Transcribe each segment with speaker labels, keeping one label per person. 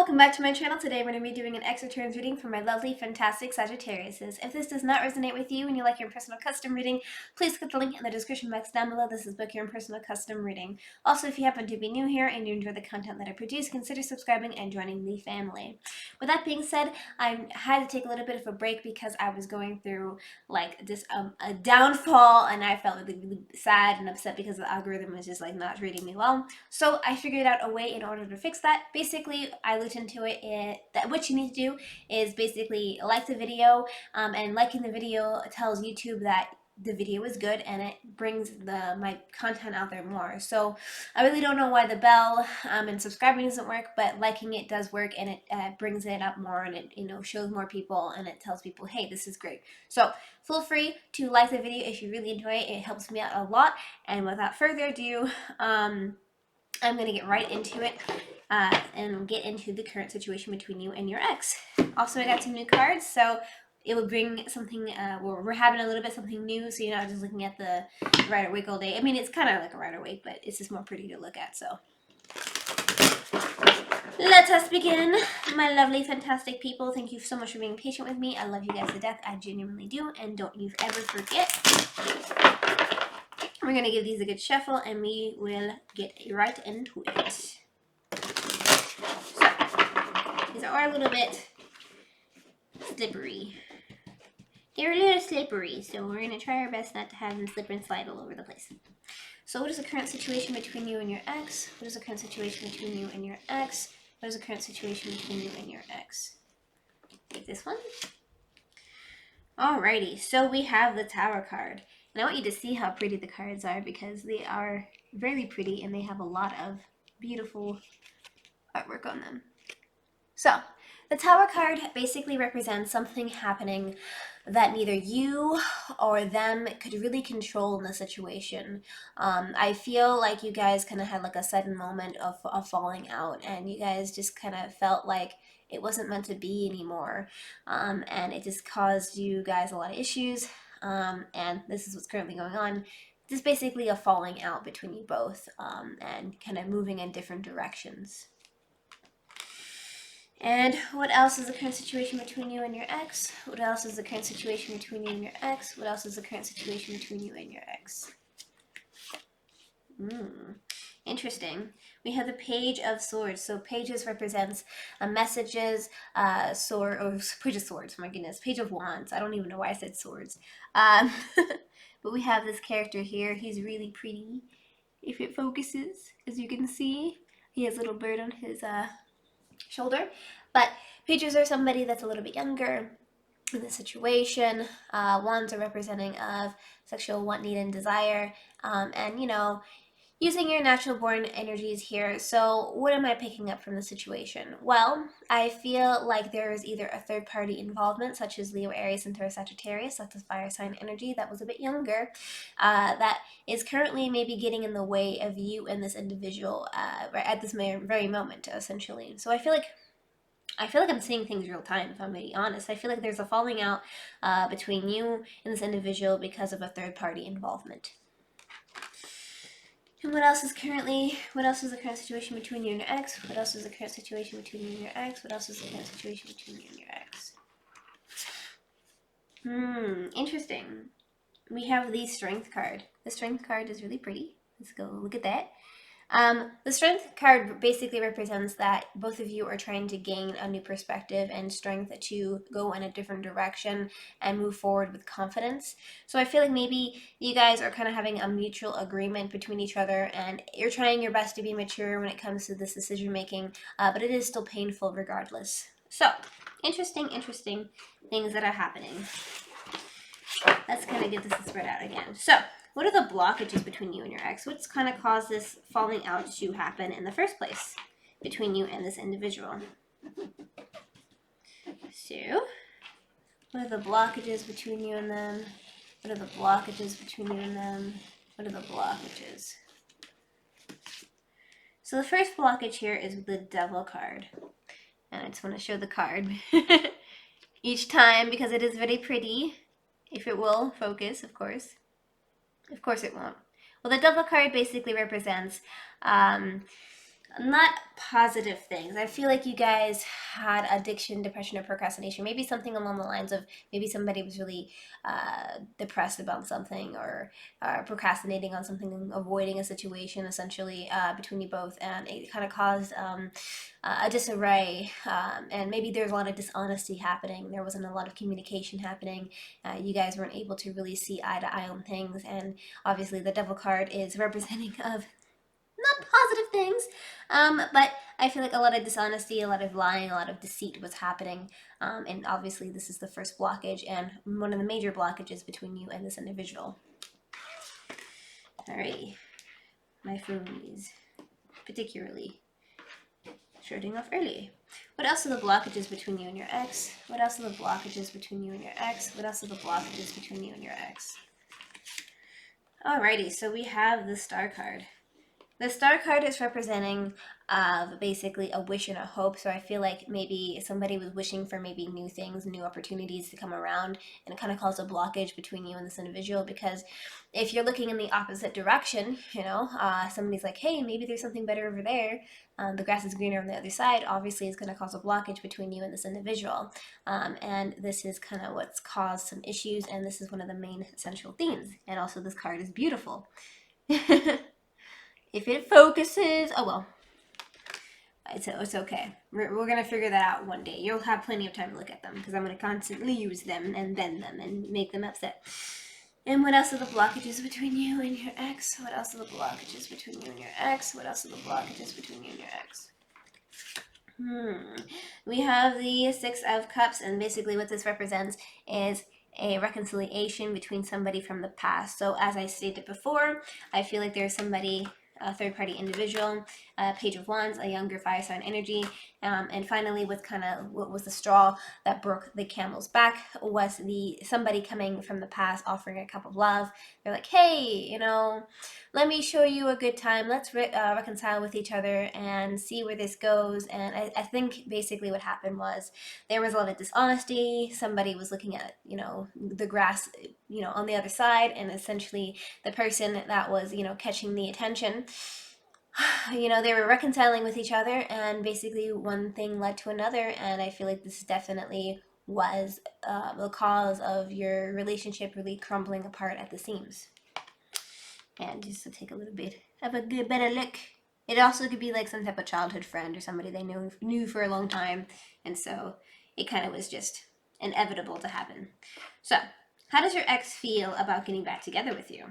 Speaker 1: welcome back to my channel. Today we're going to be doing an X returns reading for my lovely, fantastic Sagittariuses. If this does not resonate with you and you like your personal custom reading, please click the link in the description box down below. This is Book Your Own Personal Custom Reading. Also, if you happen to be new here and you enjoy the content that I produce, consider subscribing and joining the family. With that being said, I had to take a little bit of a break because I was going through like this a downfall, and I felt really sad and upset because the algorithm was just like not treating me well. So I figured out a way in order to fix that. Basically, I looked into it, that what you need to do is basically like the video, and liking the video tells YouTube that the video is good and it brings my content out there more. So I really don't know why the bell and subscribing doesn't work, but liking it does work, and it brings it up more, and it shows more people, and it tells people, hey, this is great. So feel free to like the video if you really enjoy it. It helps me out a lot. And without further ado, I'm going to get right into it and get into the current situation between you and your ex. Also, I got some new cards, so it will bring something, we're having a little bit something new, so you're not just looking at the Rider-Waite all day. I mean, it's kind of like a Rider-Waite, but it's just more pretty to look at, so. Let us begin, my lovely, fantastic people. Thank you so much for being patient with me. I love you guys to death. I genuinely do, and don't you ever forget. We're going to give these a good shuffle, and we will get right into it. So, these are a little bit slippery. They're a little slippery, so we're going to try our best not to have them slip and slide all over the place. So what is the current situation between you and your ex? What is the current situation between you and your ex? What is the current situation between you and your ex? Take this one. Alrighty, so we have the Tower card. And I want you to see how pretty the cards are, because they are very pretty and they have a lot of beautiful artwork on them. So, the Tower card basically represents something happening that neither you or them could really control in the situation. I feel like you guys kind of had like a sudden moment of falling out, and you guys just kind of felt like it wasn't meant to be anymore. And it just caused you guys a lot of issues. And this is what's currently going on. This is basically a falling out between you both, and kind of moving in different directions. And what else is the current situation between you and your ex? What else is the current situation between you and your ex? What else is the current situation between you and your ex? Interesting. We have the Page of Swords. So pages represents messages, sword, or Page of Swords, my goodness. Page of Wands. I don't even know why I said swords. But we have this character here. He's really pretty. If it focuses, as you can see, he has a little bird on his shoulder. But pages are somebody that's a little bit younger in the situation. Wands are representing of sexual want, need, and desire, and using your natural born energies here. So what am I picking up from the situation? Well, I feel like there is either a third party involvement, such as Leo, Aries, and Taurus, Sagittarius. That's a fire sign energy that was a bit younger, that is currently maybe getting in the way of you and this individual right at this very moment, essentially. So I feel like I'm seeing things real time, if I'm being honest. I feel like there's a falling out between you and this individual because of a third party involvement. And what else is the current situation between you and your ex? What else is the current situation between you and your ex? What else is the current situation between you and your ex? Interesting. We have the Strength card. The Strength card is really pretty. Let's go look at that. The Strength card basically represents that both of you are trying to gain a new perspective and strength to go in a different direction and move forward with confidence. So I feel like maybe you guys are kind of having a mutual agreement between each other, and you're trying your best to be mature when it comes to this decision making, but it is still painful regardless. So, interesting things that are happening. Let's kind of get this spread out again. So, what are the blockages between you and your ex? What's kind of caused this falling out to happen in the first place between you and this individual? So, what are the blockages between you and them? What are the blockages between you and them? What are the blockages? So the first blockage here is the Devil card. And I just want to show the card each time because it is very pretty. If it will focus, of course. Of course it won't. Well, the Devil card basically represents not positive things. I feel like you guys had addiction, depression, or procrastination. Maybe something along the lines of maybe somebody was really depressed about something, or procrastinating on something, avoiding a situation essentially between you both, and it kind of caused a disarray. And maybe there's a lot of dishonesty happening. There wasn't a lot of communication happening. You guys weren't able to really see eye to eye on things. And obviously, the devil card is representing of not positive things, but I feel like a lot of dishonesty, a lot of lying, a lot of deceit was happening. And obviously, this is the first blockage and one of the major blockages between you and this individual. Alrighty, my phonies, particularly shutting off early. What else are the blockages between you and your ex? What else are the blockages between you and your ex? What else are the blockages between you and your ex? Alrighty, so we have the Star card. The Star card is representing basically a wish and a hope. So I feel like maybe somebody was wishing for maybe new things, new opportunities to come around, and it kind of caused a blockage between you and this individual. Because if you're looking in the opposite direction, you know, somebody's like, hey, maybe there's something better over there. The grass is greener on the other side. Obviously, it's going to cause a blockage between you and this individual. And this is kind of what's caused some issues. And this is one of the main essential themes. And also, this card is beautiful. If it focuses, oh well, it's okay. We're going to figure that out one day. You'll have plenty of time to look at them because I'm going to constantly use them and bend them and make them upset. And what else are the blockages between you and your ex? What else are the blockages between you and your ex? What else are the blockages between you and your ex? We have the Six of Cups, and basically what this represents is a reconciliation between somebody from the past. So as I stated before, I feel like there's somebody, a third-party individual, Page of Wands, a younger fire sign energy, and finally, what was the straw that broke the camel's back was somebody coming from the past offering a cup of love. They're like, hey, you know, let me show you a good time. Let's reconcile with each other and see where this goes. And I think basically what happened was there was a lot of dishonesty. Somebody was looking at, you know, the grass, you know, on the other side, and essentially the person that was, you know, catching the attention, you know, they were reconciling with each other, and basically one thing led to another. And I feel like this definitely was the cause of your relationship really crumbling apart at the seams. And just to take a little bit of a better look. It also could be like some type of childhood friend or somebody they knew for a long time, and so it kind of was just inevitable to happen. So, how does your ex feel about getting back together with you?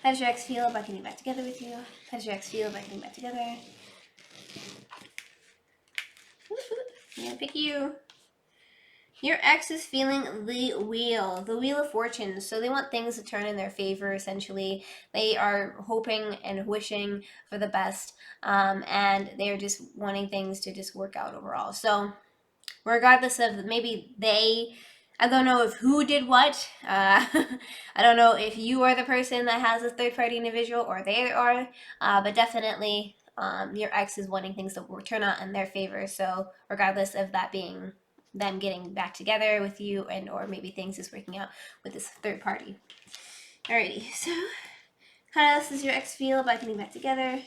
Speaker 1: How does your ex feel about getting back together with you? How does your ex feel about getting back together? I'm gonna pick you. Your ex is feeling the wheel of fortune. So they want things to turn in their favor, essentially. They are hoping and wishing for the best, and they're just wanting things to just work out overall. So regardless of maybe I don't know if who did what. I don't know if you are the person that has a third-party individual or they are, but definitely your ex is wanting things to turn out in their favor. So regardless of that being them getting back together with you, and or maybe things just working out with this third party. Alrighty, so how else does your ex feel about getting back together?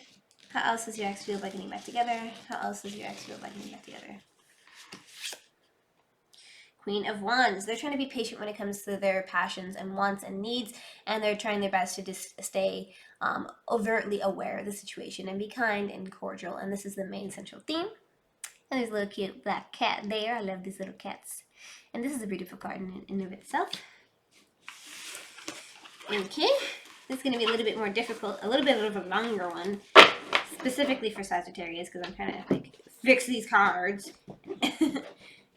Speaker 1: How else does your ex feel about getting back together? How else does your ex feel about getting back together? Queen of Wands. They're trying to be patient when it comes to their passions and wants and needs, and they're trying their best to just stay overtly aware of the situation and be kind and cordial. And this is the main central theme. And there's a little cute black cat there. I love these little cats. And this is a beautiful card in of itself. Okay. This is going to be a little bit more difficult, a little bit of a longer one, specifically for Sagittarius, because I'm trying to like fix these cards.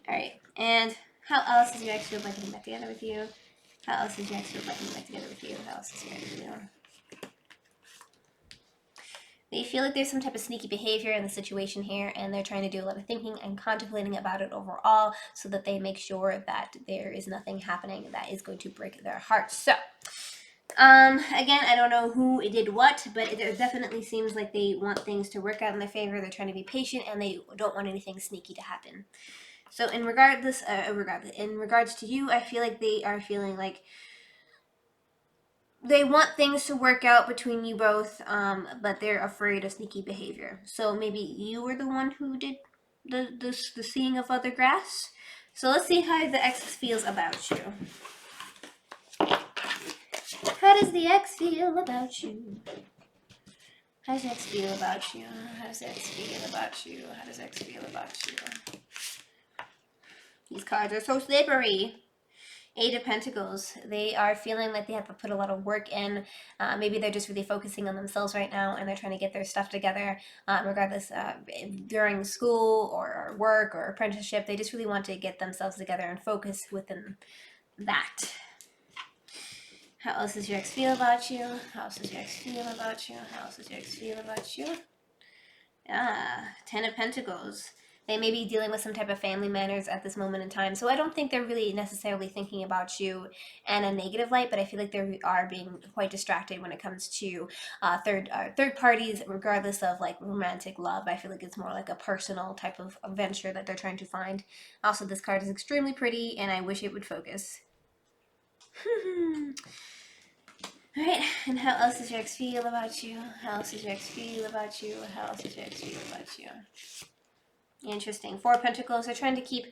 Speaker 1: Alright, and how else does your ex feel about getting back together with you? How else does your ex feel about getting back together with you? How else does your ex feel? They feel like there's some type of sneaky behavior in the situation here, and they're trying to do a lot of thinking and contemplating about it overall so that they make sure that there is nothing happening that is going to break their hearts. So, again, I don't know who did what, but it definitely seems like they want things to work out in their favor. They're trying to be patient, and they don't want anything sneaky to happen. So in regards to you, I feel like they are feeling like they want things to work out between you both, but they're afraid of sneaky behavior. So maybe you were the one who did the seeing of other grass. So let's see how the ex feels about you. How does the ex feel about you? How does the ex feel about you? How does the ex feel about you? How does the ex feel about you? These cards are so slippery. Eight of Pentacles. They are feeling like they have to put a lot of work in. Maybe they're just really focusing on themselves right now and they're trying to get their stuff together, regardless during school or work or apprenticeship. They just really want to get themselves together and focus within that. How else does your ex feel about you? How else does your ex feel about you? How else does your ex feel about you? Ten of Pentacles. They may be dealing with some type of family matters at this moment in time. So I don't think they're really necessarily thinking about you in a negative light, but I feel like they are being quite distracted when it comes to third parties, regardless of like romantic love. I feel like it's more like a personal type of venture that they're trying to find. Also, this card is extremely pretty and I wish it would focus. Alright, and how else does your ex feel about you? How else does your ex feel about you? How else does your ex feel about you? Interesting. Four of Pentacles. They're trying to keep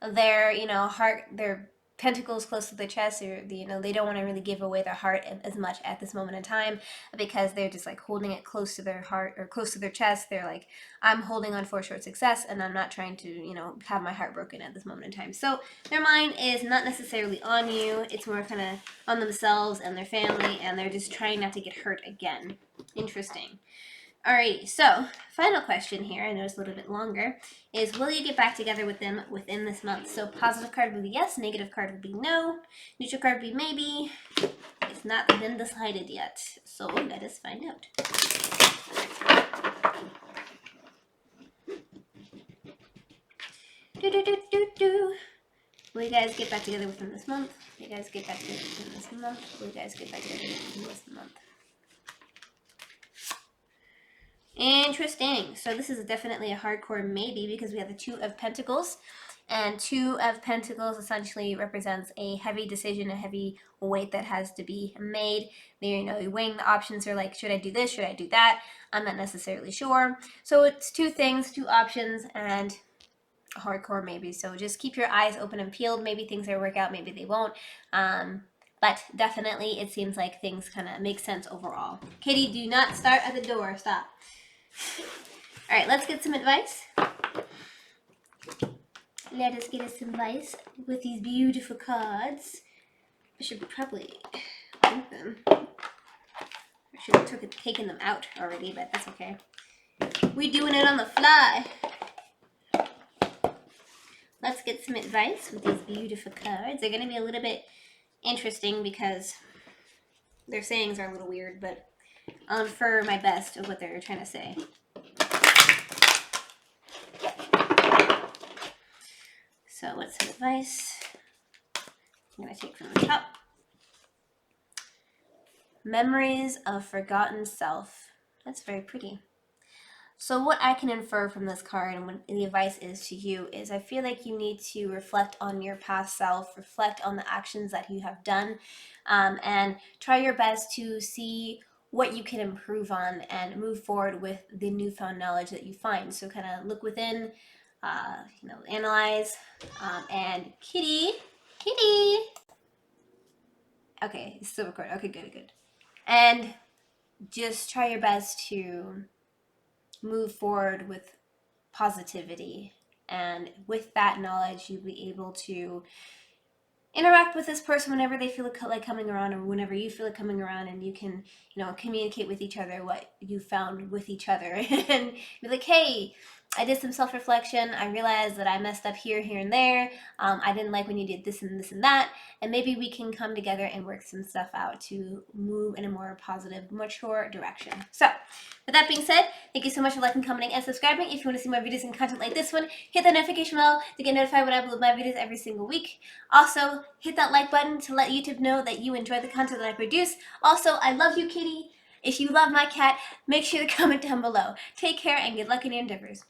Speaker 1: their, heart, their pentacles close to their chest, or they don't want to really give away their heart as much at this moment in time because they're just like holding it close to their heart or close to their chest. They're like, I'm holding on for a short success and I'm not trying to, have my heart broken at this moment in time. So their mind is not necessarily on you. It's more kind of on themselves and their family, and they're just trying not to get hurt again. Interesting. Alrighty, so final question here, I know it's a little bit longer, is will you get back together with them within this month? So positive card would be yes, negative card would be no, neutral card would be maybe. It's not been decided yet, so let us find out. Will you guys get back together within this month? Will you guys get back together within this month? Will you guys get back together within this month? Interesting. So this is definitely a hardcore maybe because we have the Two of Pentacles. And Two of Pentacles essentially represents a heavy decision, a heavy weight that has to be made. You're weighing the options. Are like, should I do this? Should I do that? I'm not necessarily sure. So it's two things, two options, and a hardcore maybe. So just keep your eyes open and peeled. Maybe things will work out. Maybe they won't. But definitely it seems like things kind of make sense overall. Kitty, do not start at the door. Stop. All right, let's get some advice. Let us get us some advice with these beautiful cards. I should probably link them. I should have taken them out already, but that's okay. We're doing it on the fly. Let's get some advice with these beautiful cards. They're going to be a little bit interesting because their sayings are a little weird, but I'll infer my best of what they're trying to say. So what's some advice? I'm going to take from the top. Memories of forgotten self. That's very pretty. So what I can infer from this card and what the advice is to you is I feel like you need to reflect on your past self, reflect on the actions that you have done, and try your best to see what you can improve on and move forward with the newfound knowledge that you find. So kind of look within, analyze, and Kitty. Okay, it's still recording. Okay, good. And just try your best to move forward with positivity, and with that knowledge you'll be able to interact with this person whenever they feel like coming around, or whenever you feel like coming around, and you can communicate with each other what you found with each other and be like, hey, I did some self-reflection. I realized that I messed up here and there. I didn't like when you did this and this and that. And maybe we can come together and work some stuff out to move in a more positive, mature direction. So, with that being said, thank you so much for liking, commenting, and subscribing. If you want to see more videos and content like this one, hit that notification bell to get notified when I upload my videos every single week. Also, hit that like button to let YouTube know that you enjoy the content that I produce. Also, I love you, Kitty. If you love my cat, make sure to comment down below. Take care and good luck in your endeavors.